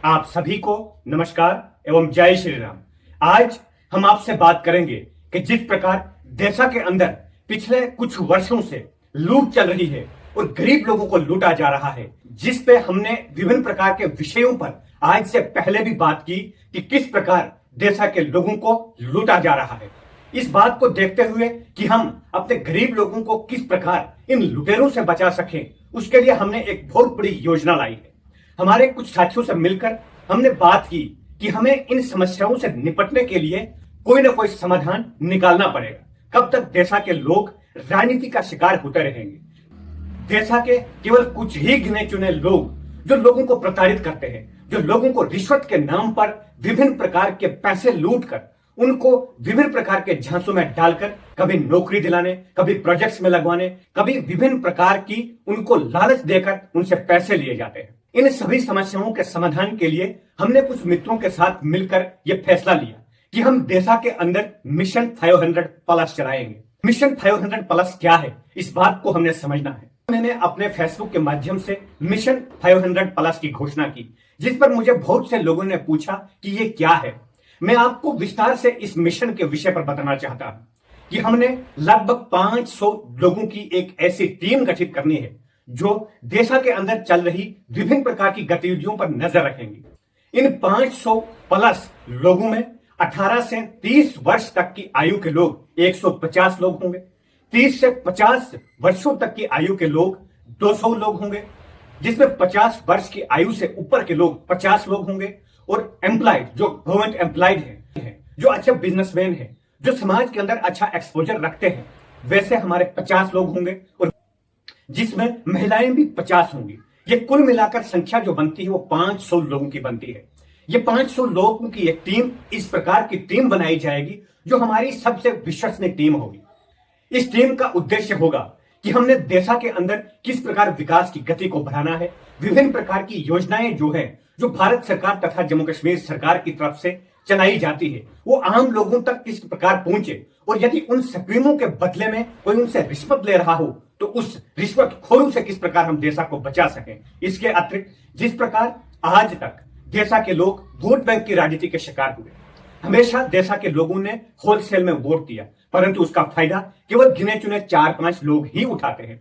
आप सभी को नमस्कार एवं जय श्री राम। आज हम आपसे बात करेंगे कि जिस प्रकार देशा के अंदर पिछले कुछ वर्षों से लूट चल रही है और गरीब लोगों को लूटा जा रहा है, जिस पे हमने विभिन्न प्रकार के विषयों पर आज से पहले भी बात की कि किस प्रकार देशा के लोगों को लूटा जा रहा है। इस बात को देखते हुए कि हम अपने गरीब लोगों को किस प्रकार इन लुटेरों से बचा सकें, उसके लिए हमने एक बहुत बड़ी योजना लाई है। हमारे कुछ साथियों से मिलकर हमने बात की कि हमें इन समस्याओं से निपटने के लिए कोई ना कोई समाधान निकालना पड़ेगा। कब तक देशा के लोग राजनीति का शिकार होते रहेंगे? देशा के केवल कुछ ही गिने चुने लोग जो लोगों को प्रताड़ित करते हैं, जो लोगों को रिश्वत के नाम पर विभिन्न प्रकार के पैसे लूट कर उनको विभिन्न प्रकार के झांसों में डालकर कभी नौकरी दिलाने, कभी प्रोजेक्ट्स में लगवाने, कभी विभिन्न प्रकार की उनको लालच देकर उनसे पैसे लिए जाते हैं। इन सभी समस्याओं के समाधान के लिए हमने कुछ मित्रों के साथ मिलकर यह फैसला लिया कि हम देशा के अंदर मिशन 500 प्लस चलाएंगे। मिशन 500 प्लस क्या है, इस बात को हमने समझना है। मैंने अपने फेसबुक के माध्यम से मिशन 500 प्लस की घोषणा की, जिस पर मुझे बहुत से लोगों ने पूछा कि ये क्या है। मैं आपको विस्तार से इस मिशन के विषय पर बताना चाहता हूं कि हमने लगभग 500 लोगों की एक ऐसी टीम गठित करनी है जो देशा के अंदर चल रही विभिन्न प्रकार की गतिविधियों पर नजर रखेंगे। इन 500 प्लस लोगों में 18 से 30 वर्ष तक की आयु के लोग 150 लोग होंगे, 30 से 50 वर्षों तक की आयु के लोग 200 लोग होंगे, जिसमें 50 वर्ष की आयु से ऊपर के लोग 50 लोग होंगे, और एम्प्लॉयड जो गवर्नमेंट एम्प्लॉयड है, जो अच्छे बिजनेसमैन है, जो समाज के अंदर अच्छा एक्सपोजर रखते हैं, वैसे हमारे 50 लोग होंगे, और जिसमें महिलाएं भी 50 होंगी। ये कुल मिलाकर संख्या जो बनती है वो 500 लोगों की बनती है। ये 500 लोगों की एक टीम, इस प्रकार की टीम बनाई जाएगी जो हमारी सबसे विश्वसनीय टीम होगी। इस टीम का उद्देश्य होगा कि हमने देशा के अंदर किस प्रकार विकास की गति को बढ़ाना है, विभिन्न प्रकार की योजनाएं जो है, जो भारत सरकार तथा जम्मू कश्मीर सरकार की तरफ से चलाई जाती है, वो आम लोगों तक किस प्रकार पहुंचे, और यदि उन स्कीमों के बदले में कोई उनसे रिश्वत ले रहा हो तो उस रिश्वतखोरों से किस प्रकार हम देशा को बचा सकें। इसके अतिरिक्त जिस प्रकार आज तक देशा के लोग वोट बैंक की राजनीति के शिकार हुए, हमेशा देशा के लोगों ने होलसेल में वोट दिया, परंतु उसका फायदा केवल गिने चुने 4-5 लोग ही उठाते हैं।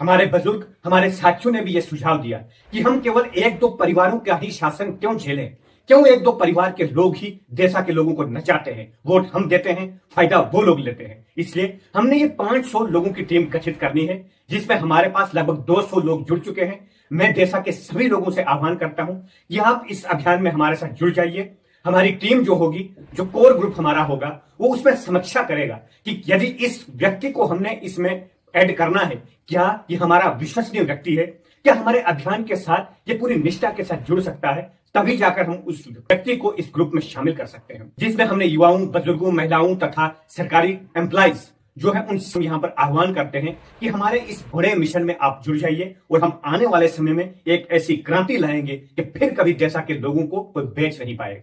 हमारे बुजुर्ग, हमारे साथियों ने भी यह सुझाव दिया कि हम केवल 1-2 परिवारों का ही शासन क्यों झेलें, क्यों 1-2 परिवार के लोग ही देशा के लोगों को नचाते हैं, वोट हम देते हैं, फायदा वो लोग लेते हैं। इसलिए हमने ये 500 लोगों की टीम गठित करनी है, जिसमें हमारे पास लगभग 200 लोग जुड़ चुके हैं। मैं देशा के सभी लोगों से आह्वान करता हूं कि आप इस अभियान में हमारे साथ जुड़ जाइए। हमारी टीम जो होगी, जो कोर ग्रुप हमारा होगा, वो उसमें समीक्षा करेगा कि यदि इस व्यक्ति को हमने इसमें ऐड करना है, क्या ये हमारा विश्वसनीय व्यक्ति है, क्या हमारे अभियान के साथ ये पूरी निष्ठा के साथ जुड़ सकता है, तभी जाकर हम उस व्यक्ति को इस ग्रुप में शामिल कर सकते हैं, जिसमें हमने युवाओं, बुजुर्गों, महिलाओं तथा सरकारी एम्प्लॉइज जो है उनसे यहाँ पर आह्वान करते हैं कि हमारे इस बड़े मिशन में आप जुड़ जाइए, और हम आने वाले समय में एक ऐसी क्रांति लाएंगे कि फिर कभी देशा के लोगों को कोई बेच नहीं पाएगा।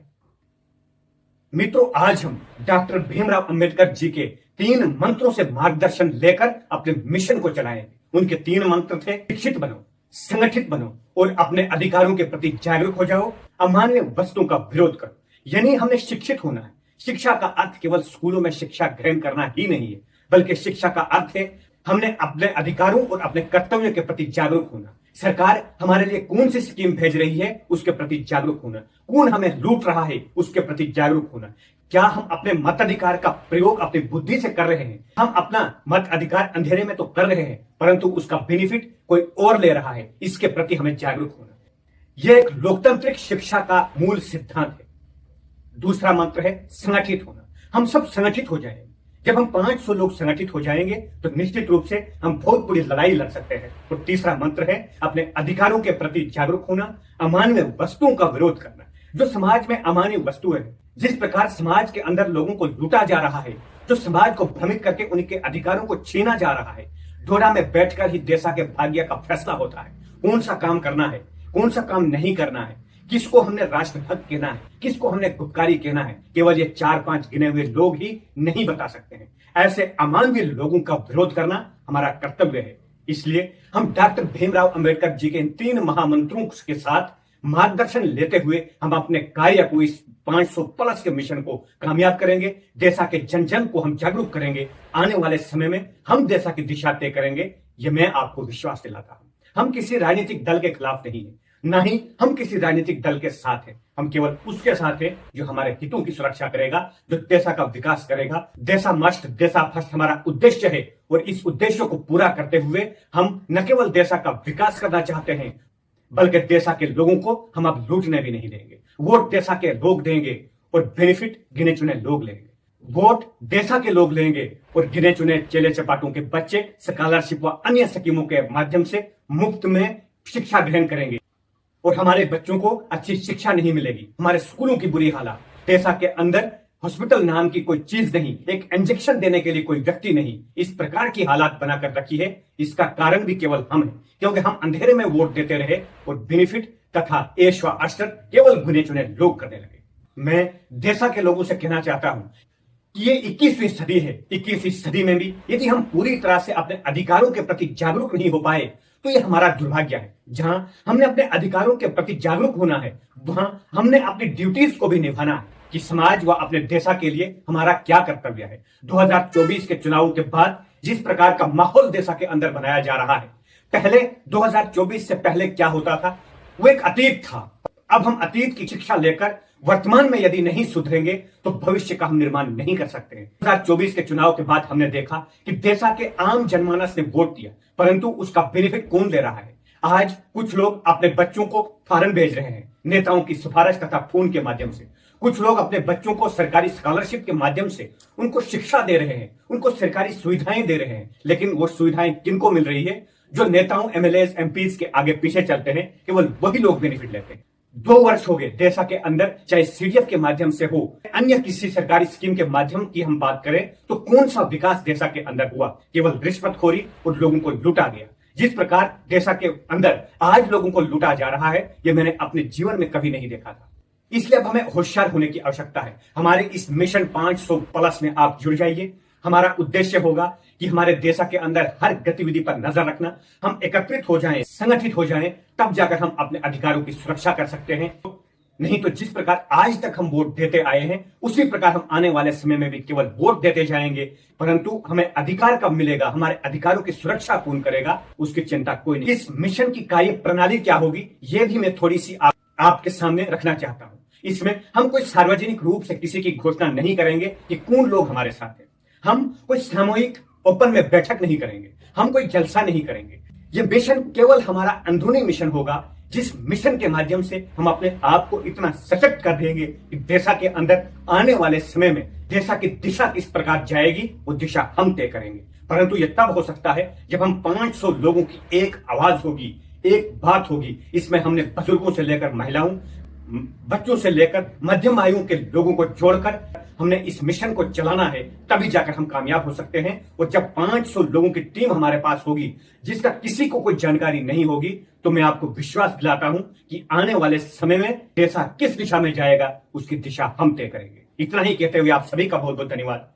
मित्रों, आज हम डॉक्टर भीमराव अंबेडकर जी के 3 मंत्रों से मार्गदर्शन लेकर अपने मिशन को चलाएंगे। उनके 3 मंत्र थे: शिक्षित बनो, संगठित बनो और अपने अधिकारों के प्रति जागरूक हो जाओ, अमान्य वस्तुओं का विरोध करो। यानी हमने शिक्षित होना है। शिक्षा का अर्थ केवल स्कूलों में शिक्षा ग्रहण करना ही नहीं है, बल्कि शिक्षा का अर्थ है हमने अपने अधिकारों और अपने कर्तव्यों के प्रति जागरूक होना। सरकार हमारे लिए कौन सी स्कीम भेज रही है, उसके प्रति जागरूक होना। कौन हमें लूट रहा है, उसके प्रति जागरूक होना। क्या हम अपने मताधिकार का प्रयोग अपनी बुद्धि से कर रहे हैं? हम अपना मत अधिकार अंधेरे में तो कर रहे हैं, परंतु उसका बेनिफिट कोई और ले रहा है, इसके प्रति हमें जागरूक होना। यह एक लोकतांत्रिक शिक्षा का मूल सिद्धांत है। दूसरा मंत्र है संगठित होना। हम सब संगठित हो जाएंगे। जब हम 500 लोग संगठित हो जाएंगे तो निश्चित रूप से हम बहुत बड़ी लड़ाई लड़ सकते हैं। और तीसरा मंत्र है अपने अधिकारों के प्रति जागरूक होना, अमान्य वस्तुओं का विरोध करना। जो समाज में अमान्य वस्तु है, जिस प्रकार समाज के अंदर लोगों को लूटा जा रहा है, जो समाज को भ्रमित करके उनके अधिकारों को छीना जा रहा है, ढोड़ा में बैठकर ही देशा के भाग्य का फैसला होता है। कौन सा काम करना है, कौन सा काम नहीं करना है, किसको हमने राष्ट्रभक्त कहना है, किसको हमने गुपकारी कहना है, केवल ये 4-5 गिने हुए लोग ही नहीं बता सकते हैं। ऐसे अमानवीय लोगों का विरोध करना हमारा कर्तव्य है। इसलिए हम डॉक्टर भीमराव अंबेडकर जी के इन 3 महामंत्रों के साथ मार्गदर्शन लेते हुए हम अपने कार्य को इस 500 प्लस के मिशन को कामयाब करेंगे। देशा के जन जन को हम जागरूक करेंगे। आने वाले समय में हम देशा की दिशा तय करेंगे, ये मैं आपको विश्वास दिलाता हूं। हम किसी राजनीतिक दल के खिलाफ नहीं है, ना ही हम किसी राजनीतिक दल के साथ हैं। हम केवल उसके साथ हैं जो हमारे हितों की सुरक्षा करेगा, जो देशा का विकास करेगा। देशा मस्ट, देशा फर्स्ट हमारा उद्देश्य है और इस उद्देश्य को पूरा करते हुए हम न केवल देशा का विकास करना चाहते हैं, बल्कि देशा के लोगों को हम अब लूटने भी नहीं देंगे। वोट देशा के लोग देंगे और बेनिफिट गिने चुने लोग लेंगे। वोट देशा के लोग लेंगे और गिने चुने चेले चपाटों के बच्चे स्कॉलरशिप व अन्य स्कीमों के माध्यम से मुफ्त में शिक्षा ग्रहण करेंगे और हमारे बच्चों को अच्छी शिक्षा नहीं मिलेगी। हमारे स्कूलों की बुरी हालत, देशा के अंदर हॉस्पिटल नाम की कोई चीज नहीं, एक इंजेक्शन देने के लिए कोई व्यक्ति नहीं, इस प्रकार की हालात बनाकर रखी है। इसका कारण भी केवल हम हैं, क्योंकि हम अंधेरे में वोट देते रहे और बेनिफिट तथा ऐश व अशर केवल गिने चुने लोग करने लगे। मैं देशा के लोगों से कहना चाहता हूं कि ये 21वीं सदी है। 21वीं सदी में भी यदि हम पूरी तरह से अपने अधिकारों के प्रति जागरूक नहीं हो पाए तो ये हमारा दुर्भाग्य है। जहां हमने अपने अधिकारों के प्रति जागरूक होना है, वहां हमने अपनी ड्यूटीज को भी निभाना है कि समाज व अपने देशा के लिए हमारा क्या कर्तव्य है। 2024 के चुनाव के बाद जिस प्रकार का माहौल देशा के अंदर बनाया जा रहा है, पहले 2024 से पहले क्या होता था वो एक अतीत था। अब हम अतीत की शिक्षा लेकर वर्तमान में यदि नहीं सुधरेंगे तो भविष्य का हम निर्माण नहीं कर सकते हैं। 2024 के चुनाव के बाद हमने देखा कि देशा के आम जनमानस ने वोट दिया, परंतु उसका बेनिफिट कौन ले रहा है? आज कुछ लोग अपने बच्चों को फॉरेन भेज रहे हैं नेताओं की सिफारिश तथा फोन के माध्यम से। कुछ लोग अपने बच्चों को सरकारी स्कॉलरशिप के माध्यम से उनको शिक्षा दे रहे हैं, उनको सरकारी सुविधाएं दे रहे हैं। लेकिन वो सुविधाएं किनको मिल रही है? जो नेताओं, एमएलए, एमपीज के आगे पीछे चलते हैं, केवल वही लोग बेनिफिट लेते हैं। 2 वर्ष हो गए देशा के अंदर, चाहे सीडीएफ के माध्यम से हो, अन्य किसी सरकारी स्कीम के माध्यम की हम बात करें तो कौन सा विकास देशा के अंदर हुआ? केवल रिश्वतखोरी और लोगों को लूटा गया। जिस प्रकार देशा के अंदर आज लोगों को लूटा जा रहा है, यह मैंने अपने जीवन में कभी नहीं देखा था। इसलिए अब हमें होशियार होने की आवश्यकता है। हमारे इस मिशन 500 प्लस में आप जुड़ जाइए। हमारा उद्देश्य होगा कि हमारे देशा के अंदर हर गतिविधि पर नजर रखना, हम एकत्रित हो जाएं, संगठित हो जाएं, तब जाकर हम अपने अधिकारों की सुरक्षा कर सकते हैं। नहीं तो जिस प्रकार आज तक हम वोट देते आए हैं, उसी प्रकार हम आने वाले समय में भी केवल वोट देते जाएंगे, परंतु हमें अधिकार कब मिलेगा, हमारे अधिकारों की सुरक्षा कौन करेगा, उसकी चिंता कोई नहीं। इस मिशन की कार्य प्रणाली क्या होगी, यह भी मैं थोड़ी सी आपके सामने रखना चाहता हूं। इसमें हम कोई सार्वजनिक रूप से किसी की घोषणा नहीं करेंगे कि कौन लोग हमारे साथ हैं। हम कोई सामूहिक ओपन में बैठक नहीं करेंगे, हम कोई जलसा नहीं करेंगे। यह मिशन केवल हमारा अंदरूनी मिशन होगा, जिस मिशन के माध्यम से हम अपने आप को इतना सशक्त कर देंगे कि देशा के अंदर आने वाले समय में देशा की दिशा किस प्रकार जाएगी, वो दिशा हम तय करेंगे। परंतु यह तब हो सकता है जब हम 500 लोगों की एक आवाज होगी, एक बात होगी। इसमें हमने बुजुर्गों से लेकर महिलाओं, बच्चों से लेकर मध्यम आयु के लोगों को जोड़कर हमने इस मिशन को चलाना है, तभी जाकर हम कामयाब हो सकते हैं। और जब 500 लोगों की टीम हमारे पास होगी, जिसका किसी को कोई जानकारी नहीं होगी, तो मैं आपको विश्वास दिलाता हूं कि आने वाले समय में देशा किस दिशा में जाएगा, उसकी दिशा हम तय करेंगे। इतना ही कहते हुए आप सभी का बहुत बहुत धन्यवाद।